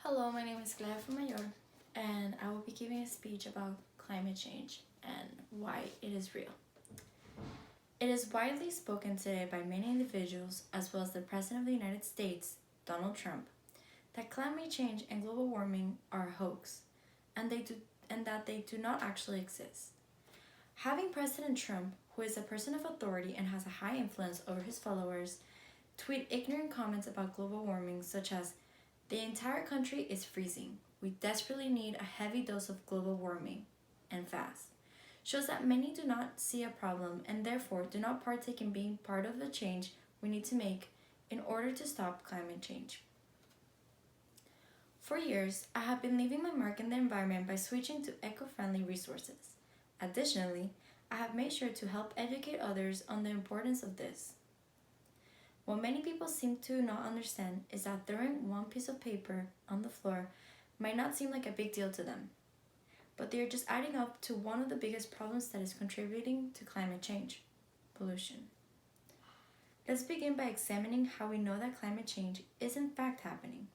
Hello, my name is Clara Mayor, and I will be giving a speech about climate change and why it is real. It is widely spoken today by many individuals, as well as the President of the United States, Donald Trump, that climate change and global warming are a hoax, and that they do not actually exist. Having President Trump, who is a person of authority and has a high influence over his followers, tweet ignorant comments about global warming such as, "The entire country is freezing. We desperately need a heavy dose of global warming, and fast," shows that many do not see a problem and therefore do not partake in being part of the change we need to make in order to stop climate change. For years, I have been leaving my mark in the environment by switching to eco-friendly resources. Additionally, I have made sure to help educate others on the importance of this. What many people seem to not understand is that throwing one piece of paper on the floor might not seem like a big deal to them, but they are just adding up to one of the biggest problems that is contributing to climate change: pollution. Let's begin by examining how we know that climate change is in fact happening.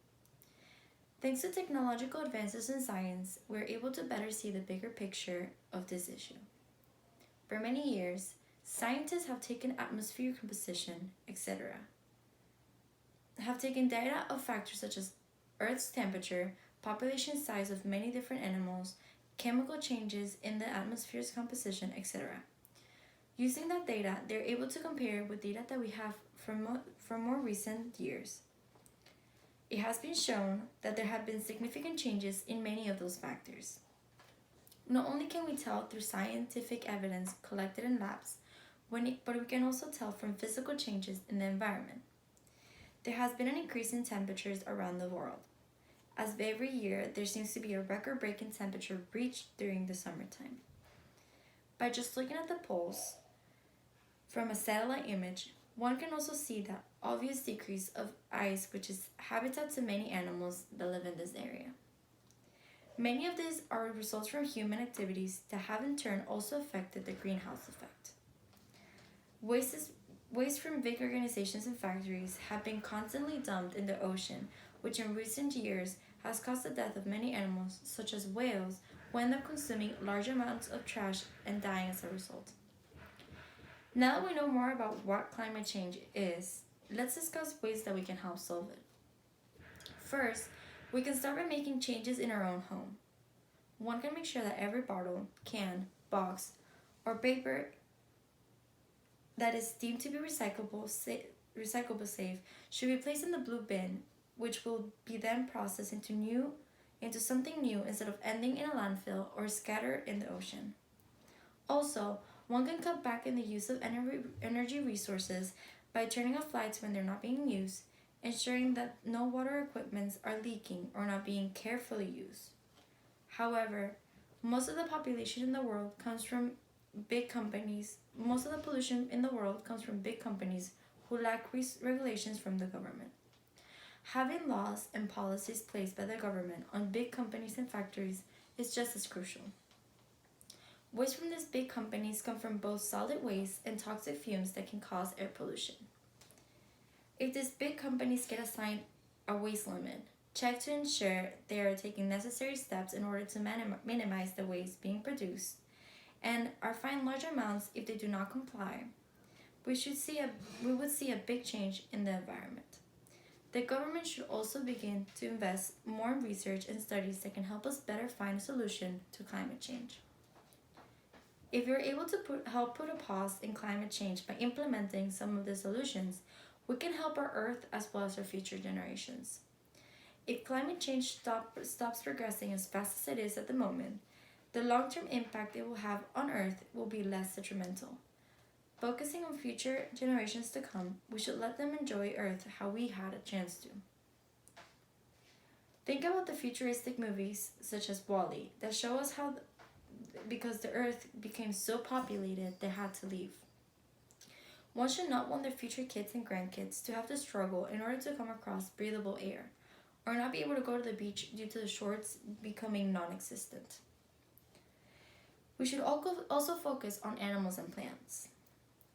Thanks to technological advances in science, we are able to better see the bigger picture of this issue. For many years, scientists have taken atmosphere composition, etc., have taken data of factors such as Earth's temperature, population size of many different animals, chemical changes in the atmosphere's composition, etc. Using that data, they're able to compare with data that we have from more recent years. It has been shown that there have been significant changes in many of those factors. Not only can we tell through scientific evidence collected in labs, but we can also tell from physical changes in the environment. There has been an increase in temperatures around the world, as every year there seems to be a record-breaking temperature reached during the summertime. By just looking at the poles from a satellite image, one can also see the obvious decrease of ice, which is habitat to many animals that live in this area. Many of these are results from human activities that have in turn also affected the greenhouse effect. Waste from big organizations and factories have been constantly dumped in the ocean, which in recent years has caused the death of many animals, such as whales, who end up consuming large amounts of trash and dying as a result. Now that we know more about what climate change is, let's discuss ways that we can help solve it. First, we can start by making changes in our own home. One can make sure that every bottle, can, box, or paper that is deemed to be recyclable safe should be placed in the blue bin, which will be then processed into something new instead of ending in a landfill or scattered in the ocean. Also, one can cut back in the use of energy resources by turning off lights when they're not being used, ensuring that no water equipments are leaking or not being carefully used. However, most of the population in the world comes from big companies. Most of the pollution in the world comes from big companies who lack regulations from the government. Having laws and policies placed by the government on big companies and factories is just as crucial. Waste from these big companies come from both solid waste and toxic fumes that can cause air pollution. If these big companies get assigned a waste limit, check to ensure they are taking necessary steps in order to minimize the waste being produced, and are fined large amounts if they do not comply. We would see a big change in the environment. The government should also begin to invest more in research and studies that can help us better find a solution to climate change. If we are able to help put a pause in climate change by implementing some of the solutions, we can help our Earth as well as our future generations. If climate change stops progressing as fast as it is at the moment, the long-term impact it will have on Earth will be less detrimental. Focusing on future generations to come, we should let them enjoy Earth how we had a chance to. Think about the futuristic movies such as WALL-E that show us how because the Earth became so populated, they had to leave. One should not want their future kids and grandkids to have to struggle in order to come across breathable air, or not be able to go to the beach due to the shores becoming non-existent. We should also focus on animals and plants.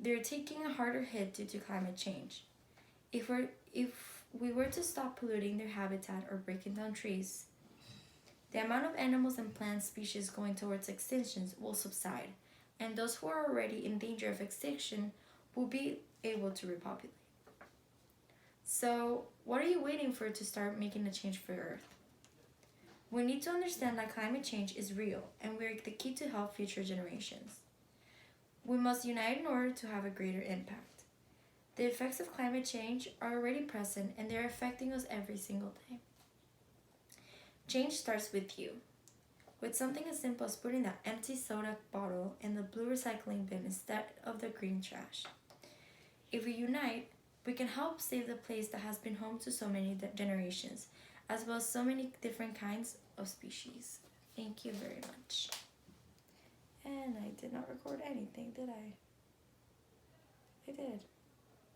They're taking a harder hit due to climate change. If we were to stop polluting their habitat or breaking down trees, the amount of animals and plant species going towards extinction will subside, and those who are already in danger of extinction will be able to repopulate. So, what are you waiting for to start making a change for Earth? We need to understand that climate change is real, and we are the key to help future generations. We must unite in order to have a greater impact. The effects of climate change are already present, and they're affecting us every single day. Change starts with you, with something as simple as putting that empty soda bottle in the blue recycling bin instead of the green trash. If we unite, we can help save the place that has been home to so many generations, as well as so many different kinds of species. Thank you very much. And I did not record anything, did I? I did.